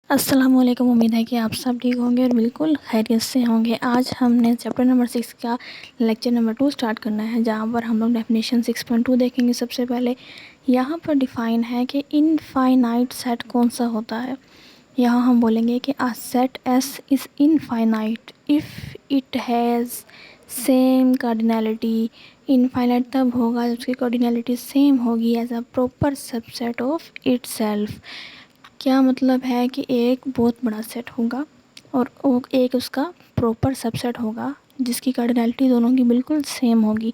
अस्सलामुअलैकुम। उम्मीद है कि आप सब ठीक होंगे और बिल्कुल खैरियत से होंगे। आज हमने चैप्टर नंबर 6 का लेक्चर नंबर 2 स्टार्ट करना है, जहाँ पर हम लोग डेफिनेशन 6.2 देखेंगे। सबसे पहले यहाँ पर डिफ़ाइन है कि इनफाइनाइट सेट कौन सा होता है। यहाँ हम बोलेंगे कि a set S is infinite if it has same cardinality. Infinite तब होगा जब उसकी कार्डिनैलिटी सेम होगी as a proper subset of itself. क्या मतलब है कि एक बहुत बड़ा सेट होगा और वो एक उसका प्रॉपर सबसेट होगा जिसकी कार्डिनैलिटी दोनों की बिल्कुल सेम होगी।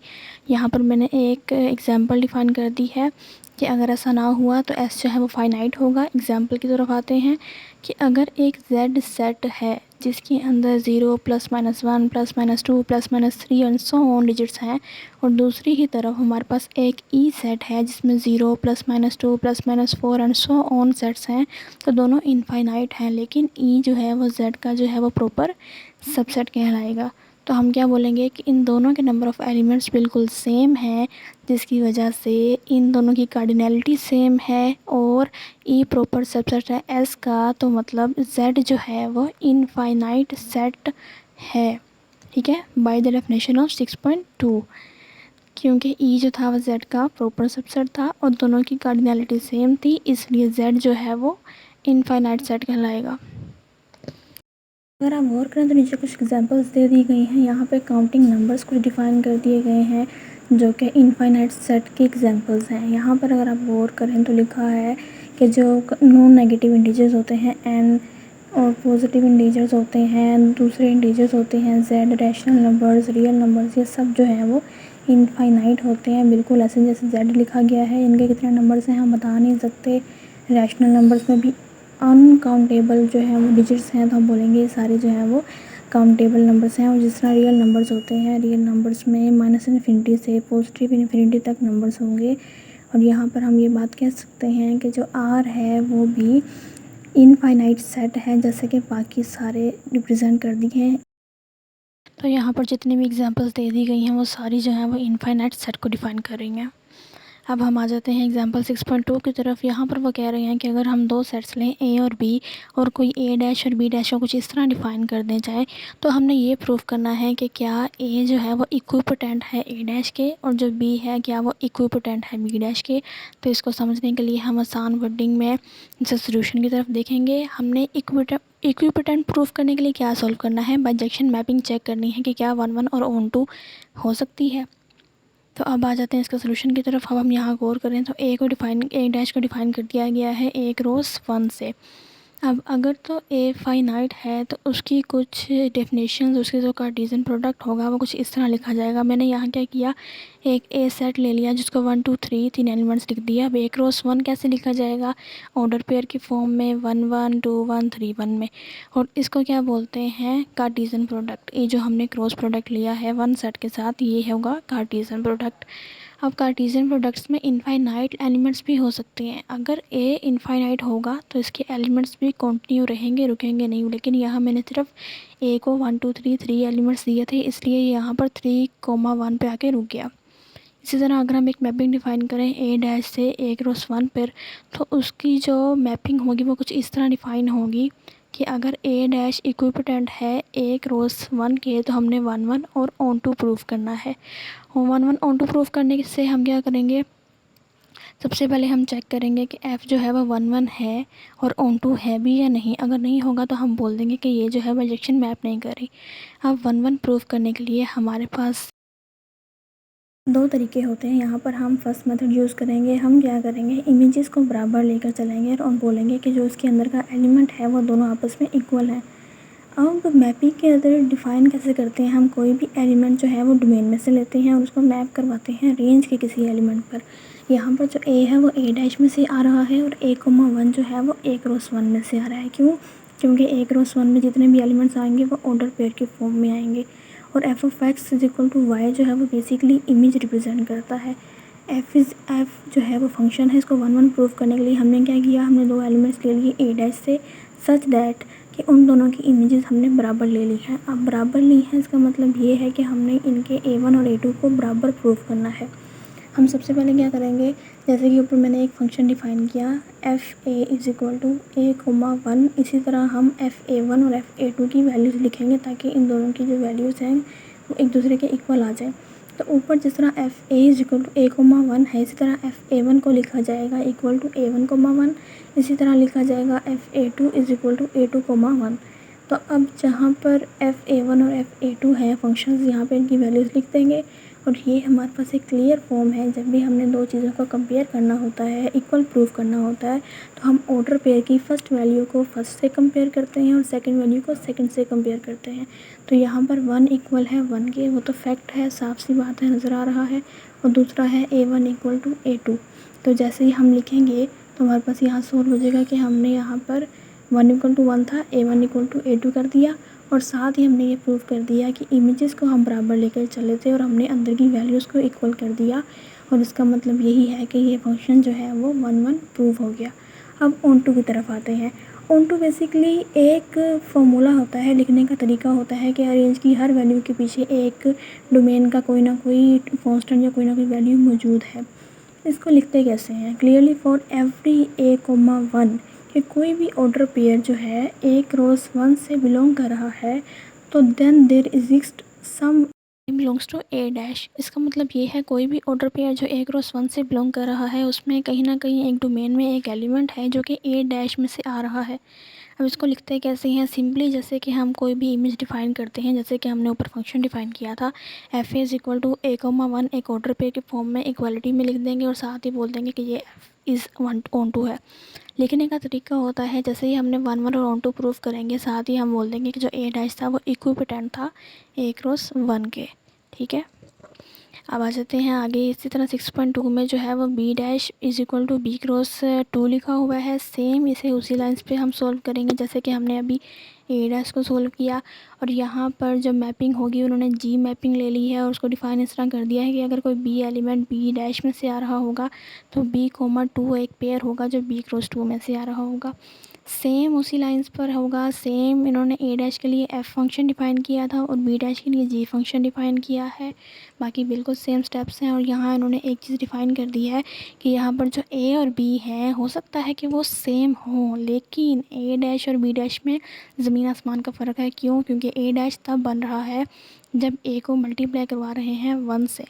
यहाँ पर मैंने एक एग्जांपल डिफाइन कर दी है कि अगर ऐसा ना हुआ तो एस जो है वो फाइनाइट होगा। एग्जांपल की तरफ आते हैं कि अगर एक जेड सेट है जिसके अंदर 0 +-1 +-2 +-3 एंड सो ऑन डिजिट्स हैं, और दूसरी ही तरफ हमारे पास एक ई सेट है जिसमें 0 +-2 +-4 एंड सो ऑन सेट्स हैं, तो दोनों इनफाइनाइट हैं, लेकिन ई जो है वो जेड का जो है वो प्रॉपर सबसेट कहलाएगा। तो हम क्या बोलेंगे कि इन दोनों के नंबर ऑफ़ एलिमेंट्स बिल्कुल सेम हैं, जिसकी वजह से इन दोनों की कार्डिनैलिटी सेम है और ई प्रॉपर सबसेट है एस का, तो मतलब जेड जो है वो इनफाइनाइट सेट है। ठीक है, बाय द डेफिनेशन ऑफ 6.2। क्योंकि ई जो था वो जेड का प्रॉपर सबसेट था और दोनों की कार्डिनैलिटी सेम थी, इसलिए जेड जो है वो इनफाइनाइट सेट कहलाएगा। अगर आप गौर करें तो नीचे कुछ एग्जांपल्स दे दी गई हैं। यहाँ पे काउंटिंग नंबर्स कुछ डिफ़ाइन कर दिए गए हैं जो कि इनफाइनाइट सेट के एग्जांपल्स हैं। यहाँ पर अगर आप गौर करें तो लिखा है कि जो नॉन नेगेटिव इंटीजर्स होते हैं एन, और पॉजिटिव इंटीजर्स होते हैं, दूसरे इंटीजर्स होते हैं Z, rational numbers, real numbers, ये सब जो है वो इनफाइनाइट होते हैं। बिल्कुल ऐसे जैसे जेड लिखा गया है। इनके कितने नंबर्स हैं हम बता नहीं सकते। रैशनल नंबर्स में भी अनकाउंटेबल जो है वो डिजिट्स हैं, तो हम बोलेंगे ये सारे जो हैं वो काउंटेबल नंबर्स हैं। और जिस तरह रियल नंबर्स होते हैं, रियल नंबर्स में -इन्फिनिटी से पॉजिटिव इन्फिनिटी तक नंबर्स होंगे। और यहाँ पर हम ये बात कह सकते हैं कि जो आर है वो भी इनफाइनाइट सेट है, जैसे कि बाकी सारे रिप्रेजेंट कर दिए हैं। तो यहाँ पर जितनी भी एग्जांपल्स दे दी गई हैं वो सारी जो हैं वो इनफाइनाइट सेट को डिफ़ाइन कर रही हैं। अब हम आ जाते हैं एग्जांपल 6.2 की तरफ। यहाँ पर वो कह रहे हैं कि अगर हम दो सेट्स लें ए और बी, और कोई ए डैश और बी डैश को कुछ इस तरह डिफ़ाइन कर दें जाए, तो हमने ये प्रूफ करना है कि क्या ए जो है वो इक्विपोटेंट है ए डैश के, और जो बी है क्या वो इक्विपोटेंट है बी डैश के। तो इसको समझने के लिए हम आसान वर्डिंग में इसे सोल्यूशन की तरफ देखेंगे। हमने इक्विपोटेंट प्रूफ करने के लिए क्या सॉल्व करना है, बाइजेक्शन मैपिंग चेक करनी है कि क्या 1 1 और ऑन 2 हो सकती है। तो अब आ जाते हैं इसका सोल्यूशन की तरफ। अब हम यहाँ गौर करें तो ए डैश को डिफ़ाइन कर दिया गया है ए क्रॉस 1 से। अब अगर तो ए फाइनाइट है तो उसकी कुछ डेफिनेशंस, उसके जो कार्टेशियन प्रोडक्ट होगा वो कुछ इस तरह लिखा जाएगा। मैंने यहाँ क्या किया, एक ए सेट ले लिया जिसको 1 2 3 तीन एलिमेंट्स लिख दिया। अब ए क्रॉस 1 कैसे लिखा जाएगा, ऑर्डर पेयर की फॉर्म में 1 1 2 1 3 1 में। और इसको क्या बोलते हैं, कार्टेशियन प्रोडक्ट। ये जो हमने क्रॉस प्रोडक्ट लिया है 1 सेट के साथ, ये होगा कार्टेशियन प्रोडक्ट। अब कार्टेशियन प्रोडक्ट्स में इनफाइनाइट एलिमेंट्स भी हो सकते हैं। अगर ए इनफाइनाइट होगा तो इसके एलिमेंट्स भी कंटिन्यू रहेंगे, रुकेंगे नहीं। लेकिन यहाँ मैंने सिर्फ ए को 1 2 3 एलिमेंट्स दिए थे, इसलिए यहाँ पर 3, 1 पे आके रुक गया। इसी तरह अगर हम एक मैपिंग डिफ़ाइन करें ए डैश से ए क्रॉस 1 पर, तो उसकी जो मैपिंग होगी वो कुछ इस तरह डिफ़ाइन होगी कि अगर ए डैश इक्विपोटेंट है ए क्रॉस 1 के, तो हमने 1 1 और ऑन 2 प्रूफ करना है। और 1 1 ऑन 2 प्रूफ करने से हम क्या करेंगे, सबसे पहले हम चेक करेंगे कि एफ़ जो है वो 1 1 है और ऑन 2 है भी या नहीं। अगर नहीं होगा तो हम बोल देंगे कि ये जो है बाइजेक्शन मैप नहीं कर रही। अब 1 1 प्रूफ करने के लिए हमारे पास दो तरीके होते हैं। यहाँ पर हम फर्स्ट मेथड यूज़ करेंगे। हम क्या करेंगे, इमेजेस को बराबर लेकर चलेंगे और बोलेंगे कि जो उसके अंदर का एलिमेंट है वो दोनों आपस में इक्वल हैं। अब मैपिंग के अंदर डिफ़ाइन कैसे करते हैं, हम कोई भी एलिमेंट जो है वो डोमेन में से लेते हैं और उसको मैप करवाते हैं रेंज के किसी एलिमेंट पर। यहाँ पर जो ए है वो ए डैश में से आ रहा है और ए कोमा 1 जो है वो ए क्रॉस 1 में से आ रहा है। क्यों, क्योंकि ए क्रॉस 1 में जितने भी एलिमेंट्स आएंगे वो ऑर्डर पेयर की फॉर्म में आएंगे। और F of X is equal to Y जो है वो बेसिकली इमेज रिप्रेजेंट करता है। एफ जो है वो फंक्शन है। इसको 1 1 प्रूफ करने के लिए हमने क्या किया, हमने दो एलिमेंट्स ले लिए ए डैश से, सच दैट कि उन दोनों की इमेजेस हमने बराबर ले ली हैं। अब बराबर ली है इसका मतलब ये है कि हमने इनके A1 और A2 को बराबर प्रूफ करना है। हम सबसे पहले क्या करेंगे, जैसे कि ऊपर मैंने एक फंक्शन डिफाइन किया F A is equal to A comma 1, इसी तरह हम FA1 और FA2 की वैल्यूज़ लिखेंगे ताकि इन दोनों की जो वैल्यूज़ हैं वो एक दूसरे के इक्वल आ जाए। तो ऊपर जिस तरह FA is equal to A comma 1 है, इसी तरह FA1 को लिखा जाएगा इक्वल टू A1 कोमा 1, इसी तरह लिखा जाएगा FA2 is equal to A2 coma 1। तो अब जहाँ पर FA1 और FA2 है फंक्शंस, यहाँ पे इनकी वैल्यूज़ लिख देंगे और ये हमारे पास एक क्लियर फॉर्म है। जब भी हमने दो चीज़ों को कंपेयर करना होता है, इक्वल प्रूव करना होता है, तो हम ऑर्डर पेयर की फ़र्स्ट वैल्यू को फर्स्ट से कंपेयर करते हैं और सेकंड वैल्यू को सेकंड से कंपेयर करते हैं। तो यहाँ पर 1 इक्वल है 1 के, वो तो फैक्ट है, साफ सी बात है, नज़र आ रहा है। और दूसरा है A1 इक्वल टू A2। तो जैसे ही हम लिखेंगे तो हमारे पास यहाँ सोल्व हो जाएगा कि हमने यहाँ पर 1 इक्वल टू 1 था, A1 इक्वल टू A2 कर दिया और साथ ही हमने ये प्रूव कर दिया कि इमेजेस को हम बराबर लेकर चले थे और हमने अंदर की वैल्यूज़ को इक्वल कर दिया। और इसका मतलब यही है कि ये फंक्शन जो है वो 1 1 प्रूव हो गया। अब ऑन टू की तरफ आते हैं। ऑन टू बेसिकली एक फॉर्मूला होता है, लिखने का तरीका होता है कि रेंज की हर वैल्यू के पीछे एक डोमेन का कोई ना कोई कांस्टेंट या कोई ना कोई वैल्यू मौजूद है। इसको लिखते कैसे हैं, clearly for every A comma 1, कि कोई भी ऑर्डर पेयर जो है ए क्रॉस 1 से बिलोंग कर रहा है, तो then there exist some belongs to A dash. इसका मतलब ये है कोई भी ऑर्डर पेयर जो ए क्रॉस 1 से बिलोंग कर रहा है उसमें कहीं ना कहीं एक डोमेन में एक एलिमेंट है जो कि ए डैश में से आ रहा है। अब इसको लिखते कैसे हैं, सिंपली जैसे कि हम कोई भी इमेज डिफाइन करते हैं, जैसे कि हमने ऊपर फंक्शन डिफाइन किया था F is equal to A comma 1, एक ऑर्डर पेयर के फॉर्म में इक्वालिटी में लिख देंगे और साथ ही बोल देंगे कि ये एफ इज़ ऑन टू है। लिखने का तरीका होता है जैसे ही हमने 1 1 और ऑन टू प्रूफ करेंगे, साथ ही हम बोल देंगे कि जो ए डैश था वो इक्विपोटेंट था ए क्रॉस 1 के। ठीक है, अब आ जाते हैं आगे। इसी तरह 6.2 में जो है वो B dash is equal to B cross 2 लिखा हुआ है। सेम इसे उसी लाइन्स पे हम सॉल्व करेंगे जैसे कि हमने अभी ए डैश को सॉल्व किया। और यहाँ पर जो मैपिंग होगी उन्होंने जी मैपिंग ले ली है और उसको डिफाइन इस तरह कर दिया है कि अगर कोई बी एलिमेंट बी डैश में से आ रहा होगा तो बी कोमा 2 एक पेयर होगा जो बी क्रॉस 2 में से आ रहा होगा। सेम उसी लाइंस पर होगा। सेम इन्होंने ए डैश के लिए एफ फंक्शन डिफाइन किया था और बी डैश के लिए जी फंक्शन डिफाइन किया है। बाकी बिल्कुल सेम स्टेप्स हैं। और यहाँ इन्होंने एक चीज़ डिफाइन कर दी है कि यहाँ पर जो ए और बी है हो सकता है कि वो सेम हो, लेकिन ए डैश और बी डैश में ज़मीन आसमान का फ़र्क है। क्यों? क्योंकि ए डैश तब बन रहा है जब ए को मल्टीप्लाई करवा रहे हैं 1 से।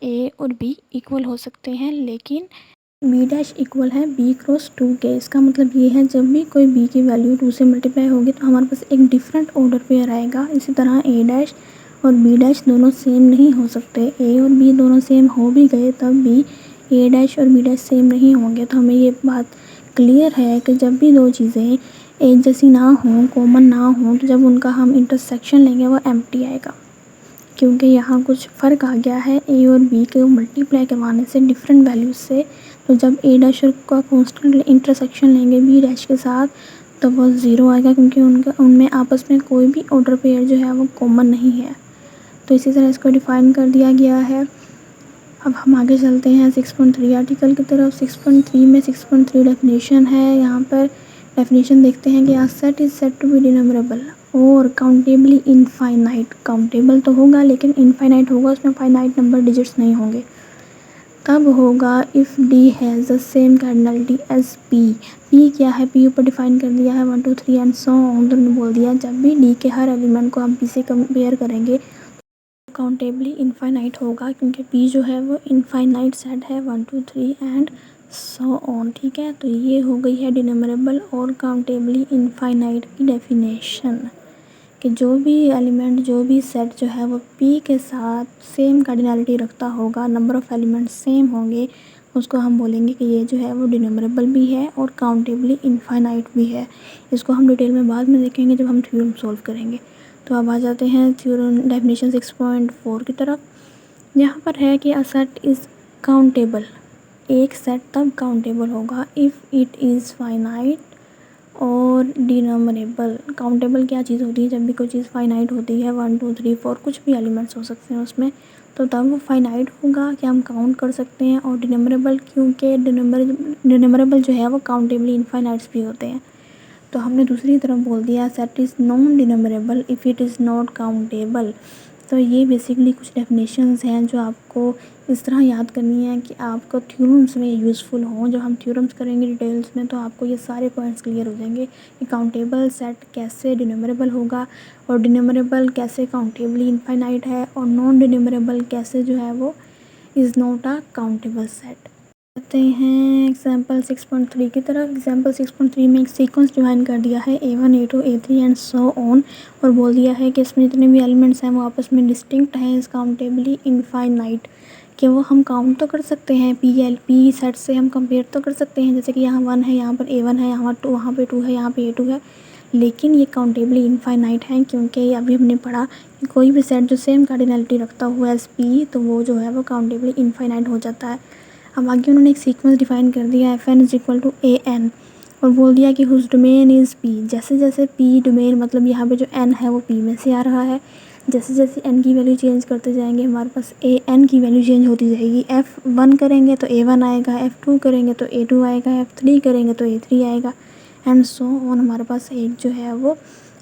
ए और बी इक्वल हो सकते हैं लेकिन बी डैश इक्वल है बी क्रॉस 2 के। इसका मतलब ये है जब भी कोई बी की वैल्यू 2 से मल्टीप्लाई होगी तो हमारे पास एक डिफरेंट ऑर्डर पेयर आएगा। इसी तरह ए डैश और बी डैश दोनों सेम नहीं हो सकते। ए और बी दोनों सेम हो भी गए तब भी ए डैश और बी डैश सेम नहीं होंगे। तो हमें ये बात क्लियर है कि जब भी दो चीज़ें एक जैसी ना हों, कॉमन ना हों, तो जब उनका हम इंटरसेक्शन लेंगे वो एम्प्टी आएगा। क्योंकि यहाँ कुछ फ़र्क आ गया है ए और बी के मल्टीप्लाई करवाने से डिफरेंट वैल्यूज़ से। तो जब ए डैश का कांस्टेंट इंटरसेक्शन लेंगे बी डैश के साथ तो वो ज़ीरो आएगा क्योंकि उनमें आपस में कोई भी ऑर्डर पेयर जो है वो कॉमन नहीं है। तो इसी तरह इसको डिफ़ाइन कर दिया गया है। अब हम आगे चलते हैं 6.3 आर्टिकल की तरफ। 6.3 में 6.3 डेफिनेशन है। यहाँ पर डेफिनेशन देखते हैं कि set is set to be denumerable और काउंटेबली इनफाइनाइट। काउंटेबल तो होगा लेकिन इनफाइनाइट होगा, उसमें फाइनाइट नंबर डिजिट्स नहीं होंगे। कब होगा? If D has the same cardinality as P. P क्या है? पी ऊपर डिफाइन कर दिया है 1 2 3 एंड सो ऑन। तो बोल दिया जब भी डी के हर एलिमेंट को हम पी से कंपेयर करेंगे काउंटेबली इनफाइनाइट होगा क्योंकि पी जो है वो इनफाइनाइट सेट है 1 2 3 एंड सो ऑन। ठीक है, तो ये हो गई है डिनमरेबल और काउंटेबली इनफाइनाइट की डेफिनेशन कि जो भी एलिमेंट जो भी सेट जो है वो पी के साथ सेम कार्डिनलिटी रखता होगा, नंबर ऑफ़ एलिमेंट सेम होंगे, उसको हम बोलेंगे कि ये जो है वो डिनमरेबल भी है और काउंटेबली इनफाइनाइट भी है। इसको हम डिटेल में बाद में देखेंगे जब हम थ्योरम सॉल्व करेंगे। तो अब आ जाते हैं थ्योरम डेफिनेशन 6.4 की तरफ। यहाँ पर है कि अ सेट इज़ काउंटेबल। एक सेट तब काउंटेबल होगा इफ़ इट इज़ फाइनाइट और डिनमरेबल। काउंटेबल क्या चीज़ होती है? जब भी कोई चीज़ फाइनाइट होती है 1 2 3 4 कुछ भी एलिमेंट्स हो सकते हैं उसमें, तो तब वो फाइनाइट होगा कि हम काउंट कर सकते हैं। और डिनमरेबल क्योंकि डिनमरेबल जो है वो काउंटेबली इनफाइनाइट्स भी होते हैं। तो हमने दूसरी तरफ बोल दिया set is non denumerable if it is not countable. तो ये बेसिकली कुछ डेफिनेशंस हैं जो आपको इस तरह याद करनी है कि आपको थ्योरम्स में यूज़फुल हों। जब हम थ्योरम्स करेंगे डिटेल्स में तो आपको ये सारे पॉइंट्स क्लियर हो जाएंगे कि काउंटेबल सेट कैसे डिनोमरेबल होगा और डिनोमरेबल कैसे काउंटेबली इनफाइनाइट है और नॉन डिनोमरेबल कैसे जो है वो is not a countable set. आते हैं एग्जाम्पल 6.3 की तरफ। एग्जाम्पल 6.3 में एक सीक्वेंस डिफाइन कर दिया है A1 A2 A3 and so on, और बोल दिया है कि इसमें जितने भी एलिमेंट्स हैं वो आपस में डिस्टिंक्ट हैं, इस काउंटेबली इनफाइनाइट, कि वो हम काउंट तो कर सकते हैं, पी सेट से हम कंपेयर तो कर सकते हैं, जैसे कि यहाँ 1 है, यहाँ पर A1 है, यहाँ पे 2 है, यहाँ पे A2 है, लेकिन ये काउंटेबली इनफाइनाइट हैं क्योंकि अभी हमने पढ़ा कि कोई भी सेट जो सेम कार्डिनलिटी रखता हुआ है एस पी, तो वो जो है वो काउंटेबली इनफाइनाइट हो जाता है। अब आगे उन्होंने एक सीक्वेंस डिफाइन कर दिया है Fn is equal to A N, और बोल दिया कि हुज डोमेन इज़ पी। जैसे जैसे पी डोमेन मतलब यहाँ पे जो एन है वो पी में से आ रहा है, जैसे जैसे एन की वैल्यू चेंज करते जाएंगे हमारे पास ए एन की वैल्यू चेंज होती जाएगी। F1 करेंगे तो A1 आएगा, F2 करेंगे तो A2 आएगा, F3 करेंगे तो A3 आएगा, एंड सो ऑन। हमारे पास एक जो है वो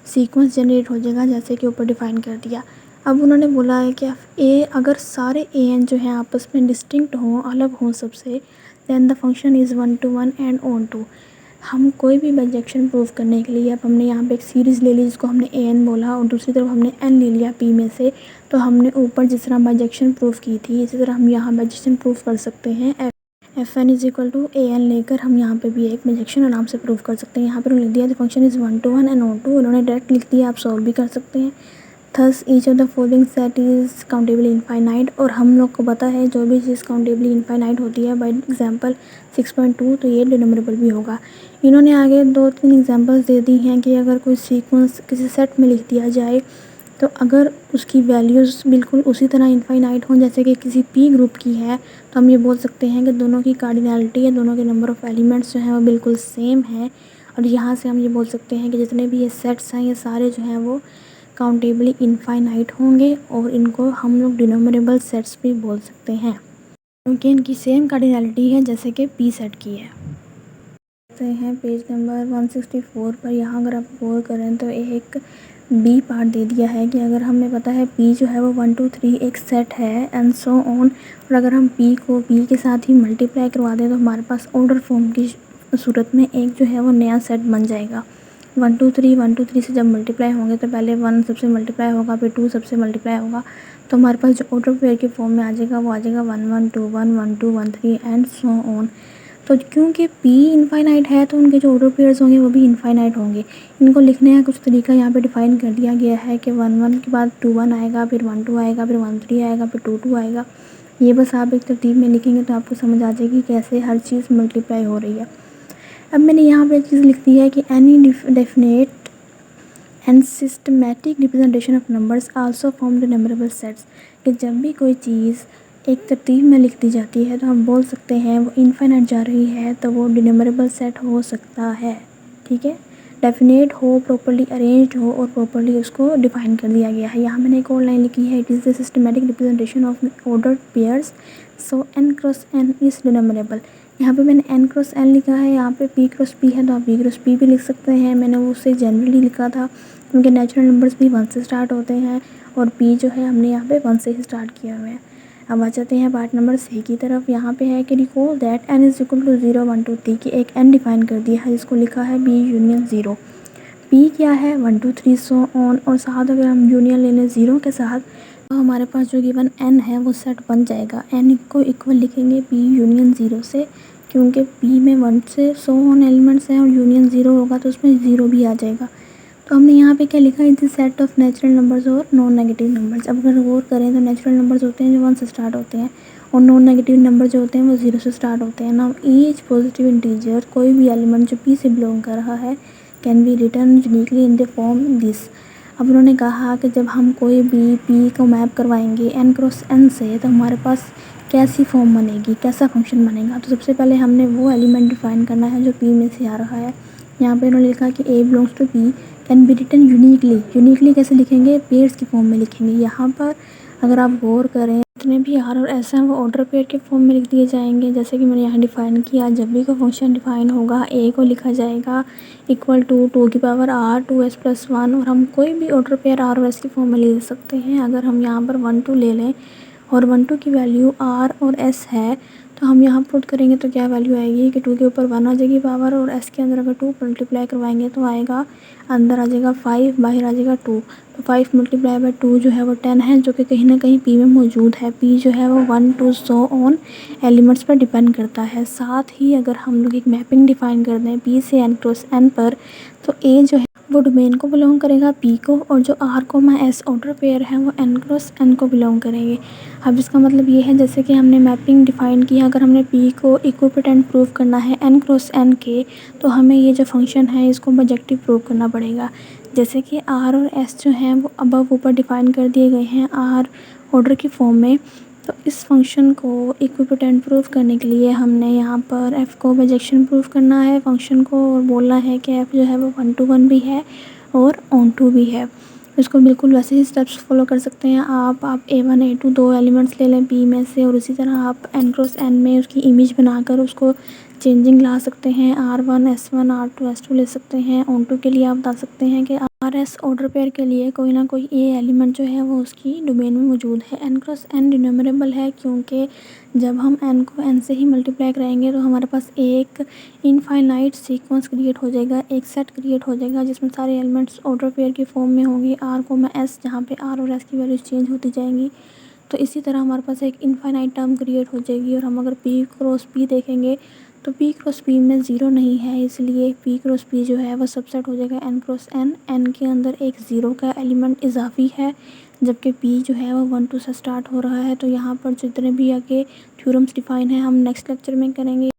सीक्वेंस जनरेट हो जाएगा जैसे कि ऊपर डिफाइन कर दिया। अब उन्होंने बोला है कि अगर सारे ए एन जो हैं आपस में डिस्टिंक्ट हों, अलग हों सबसे, then the function is 1 to 1 and onto. हम कोई भी बाइजेक्शन प्रूव करने के लिए, अब हमने यहाँ पे एक सीरीज़ ले ली जिसको हमने ए एन बोला और दूसरी तरफ हमने एन ले लिया पी में से, तो हमने ऊपर जिस तरह बाइजेक्शन प्रूव की थी इसी तरह हम यहाँ बाइजेक्शन प्रूव कर सकते हैं। F N is equal to A N लेकर हम यहाँ पे भी एक बाइजेक्शन आराम से प्रूव कर सकते हैं। यहाँ पर लिख दिया the function is 1 to 1 and onto, उन्होंने डायरेक्ट लिख दिया, आप सॉल्व भी कर सकते हैं। Thus each of the following set is countably infinite, और हम लोग को पता है जो भी चीज़ काउंटेबली इनफाइनाइट होती है बाय एग्जांपल 6.2, तो ये डिनोमरेबल भी होगा। इन्होंने आगे 2-3 एग्जांपल्स दे दी हैं कि अगर कोई सीक्वेंस किसी सेट में लिख दिया जाए तो अगर उसकी वैल्यूज़ बिल्कुल उसी तरह इनफाइनाइट हों जैसे कि किसी पी ग्रुप की है, तो हम ये बोल सकते हैं कि दोनों की कार्डिनलिटी या दोनों के नंबर ऑफ़ एलिमेंट्स जो हैं वो बिल्कुल सेम है, और यहाँ से हम ये बोल सकते हैं कि जितने भी ये सेट्स हैं ये सारे जो हैं वो काउंटेबली इनफाइनाइट होंगे, और इनको हम लोग डिनोमरेबल सेट्स भी बोल सकते हैं क्योंकि इनकी सेम कार्डिनलिटी है जैसे कि पी सेट की है। देखते हैं पेज नंबर 164 पर। यहाँ अगर आप गौर करें तो एक बी पार्ट दे दिया है कि अगर हमें पता है पी जो है वो 1 2 3 एक सेट है एंड सो ऑन, और अगर हम पी को पी के साथ ही मल्टीप्लाई करवा दें तो हमारे पास ऑर्डर फॉर्म की सूरत में एक जो है वो नया सेट बन जाएगा। 1 2 3 से जब मल्टीप्लाई होंगे तो पहले 1 सबसे मल्टीप्लाई होगा, फिर 2 सबसे मल्टीप्लाई होगा, तो हमारे पास जो ऑर्डर पेयर के फॉर्म में आ जाएगा वो आ जाएगा 1 1 2 1 1 2 1 3 एंड सो ऑन। तो क्योंकि पी इनफाइनाइट है तो उनके जो ऑर्डर पेयर्स होंगे वो भी इनफाइनाइट होंगे। इनको लिखने का कुछ तरीका यहाँ पे डिफाइन कर दिया गया है कि 1 1 के बाद 2 1 आएगा, फिर 1 2 आएगा, फिर 1 3 आएगा, फिर 2 2 आएगा। ये बस आप एक तरतीब में लिखेंगे तो आपको समझ आ जाएगी कैसे हर चीज़ मल्टीप्लाई हो रही है। अब मैंने यहाँ पे एक चीज़ लिख दी है कि any definite and systematic representation of numbers also form the numerable sets, कि जब भी कोई चीज़ एक तरतीब में लिख दी जाती है तो हम बोल सकते हैं वो इनफाइनाइट जा रही है तो वो डिनोमरेबल सेट हो सकता है। ठीक है, डेफिनेट हो, प्रॉपर्ली अरेंज्ड हो और प्रॉपर्ली उसको डिफाइन कर दिया गया है। यहाँ मैंने एक और लाइन लिखी है, it is the systematic representation of ordered pairs so n cross n is denumerable. यहाँ पे मैंने n क्रॉस n लिखा है, यहाँ पे p क्रॉस p है तो आप p क्रॉस p भी लिख सकते हैं। मैंने वो उससे जनरली लिखा था क्योंकि नेचुरल नंबर्स भी 1 से स्टार्ट होते हैं और p जो है हमने यहाँ पे 1 से ही स्टार्ट किया हुआ है। अब आ जाते हैं पार्ट नंबर सी की तरफ। यहाँ पे है कि recall that n is equal to 0 1 2 3 की एक n डिफाइन कर दिया है जिसको लिखा है b यूनियन 0। p क्या है 1 2 3 सो ऑन, और साथ अगर हम यूनियन ले लें 0 के साथ तो हमारे पास जो गिवन n है वो सेट बन जाएगा। n को इक्वल लिखेंगे p यूनियन 0 से, क्योंकि p में 1 से सो ऑन एलिमेंट्स हैं और यूनियन 0 होगा तो उसमें 0 भी आ जाएगा। तो हमने यहाँ पे क्या लिखा, it is set of natural numbers और नॉन नेगेटिव नंबर्स। अब अगर गौर करें तो नेचुरल नंबर्स होते हैं जो 1 से स्टार्ट होते हैं और नॉन नेगेटिव नंबर जो होते हैं वो 0 से स्टार्ट होते हैं। नाउ ईच पॉजिटिव इंटीजर, कोई भी एलिमेंट जो p से बिलोंग कर रहा है, can be return uniquely in the form this. अब उन्होंने कहा कि जब हम कोई भी p को मैप करवाएंगे n क्रॉस n से तो हमारे पास कैसी फॉर्म बनेगी, कैसा फंक्शन बनेगा। तो सबसे पहले हमने वो एलिमेंट डिफाइन करना है जो p में से आ रहा है। यहाँ पे उन्होंने लिखा कि a belongs to p can be written uniquely. Uniquely कैसे लिखेंगे, पेयर्स की फॉर्म में लिखेंगे। यहाँ पर अगर आप गौर करें जितने भी आर और एस हैं वो ऑर्डर पेयर के फॉर्म में लिख दिए जाएंगे। जैसे कि मैंने यहाँ डिफ़ाइन किया, जब भी कोई फंक्शन डिफ़ाइन होगा ए को लिखा जाएगा इक्वल टू 2r 2s+1, और हम कोई भी ऑर्डर पेयर आर और एस के फॉर्म में ले सकते हैं। अगर हम यहाँ पर 1 2 ले लें और 1 2 की वैल्यू आर और एस है, तो हम यहाँ पुट करेंगे तो क्या वैल्यू आएगी कि 2 के ऊपर 1 आ जाएगी पावर, और एस के अंदर अगर 2 मल्टीप्लाई करवाएंगे तो आएगा, अंदर आ जाएगा 5, बाहर आ जाएगा 2। तो 5 मल्टीप्लाई बाई 2 जो है वो 10 है, जो कि कहीं ना कहीं पी में मौजूद है। पी जो है वो 1 2 सो ऑन एलिमेंट्स पर डिपेंड करता है। साथ ही अगर हम लोग एक मैपिंग डिफ़ाइन कर दें पी से एन क्रॉस एन पर, तो ए जो है वो डोमेन को बिलोंग करेगा पी को, और जो आर को माई एस ऑर्डर पेयर है वो एन क्रॉस एन को बिलोंग करेंगे। अब इसका मतलब ये है, जैसे कि हमने मैपिंग डिफ़ाइन किया, अगर हमने पी को इक्विपोटेंट प्रूव करना है एन क्रॉस एन के, तो हमें ये जो फंक्शन है इसको ऑब्जेक्टिव प्रूव करना पड़ेगा। जैसे कि आर और एस जो हैं वो अबव ऊपर डिफ़ाइन कर दिए गए हैं आर ऑर्डर की फॉर्म में। तो इस फंक्शन को इक्विपोटेंट प्रूव करने के लिए हमने यहाँ पर एफ़ को प्रोजेक्शन प्रूव करना है फंक्शन को, और बोलना है कि एफ़ जो है वो 1 to 1 भी है और ऑन टू भी है। इसको बिल्कुल वैसे ही स्टेप्स फॉलो कर सकते हैं आप A1 A2 दो एलिमेंट्स ले लें पी में से, और इसी तरह आप एन क्रॉस एन में उसकी इमेज बनाकर उसको चेंजिंग ला सकते हैं। R1 S1 R2 S2 ले सकते हैं। ऑन टू के लिए आप बता सकते हैं कि आर एस ऑर्डर पेयर के लिए कोई ना कोई ए एलिमेंट जो है वो उसकी डोमेन में मौजूद है। एन क्रॉस एन डिनोमिनेबल है, क्योंकि जब हम एन को एन से ही मल्टीप्लाई कराएंगे तो हमारे पास एक इनफाइनाइट सीक्वेंस क्रिएट हो जाएगा, एक सेट क्रिएट हो जाएगा जिसमें सारे एलिमेंट्स ऑर्डर पेयर की फॉर्म में होंगे आर को मैं एस, जहाँ पे आर और एस की वैल्यूज चेंज होती जाएंगी। तो इसी तरह हमारे पास एक इनफाइनाइट टर्म क्रिएट हो जाएगी। और हम अगर पी क्रॉस पी देखेंगे तो पी क्रॉस पी में ज़ीरो नहीं है, इसलिए पी क्रॉस पी जो है वो सबसेट हो जाएगा एन क्रॉस एन। एन के अंदर एक ज़ीरो का एलिमेंट इजाफी है, जबकि पी जो है वो 1 2 से स्टार्ट हो रहा है। तो यहाँ पर जितने भी आगे थ्योरम्स डिफाइन है हम नेक्स्ट लेक्चर में करेंगे।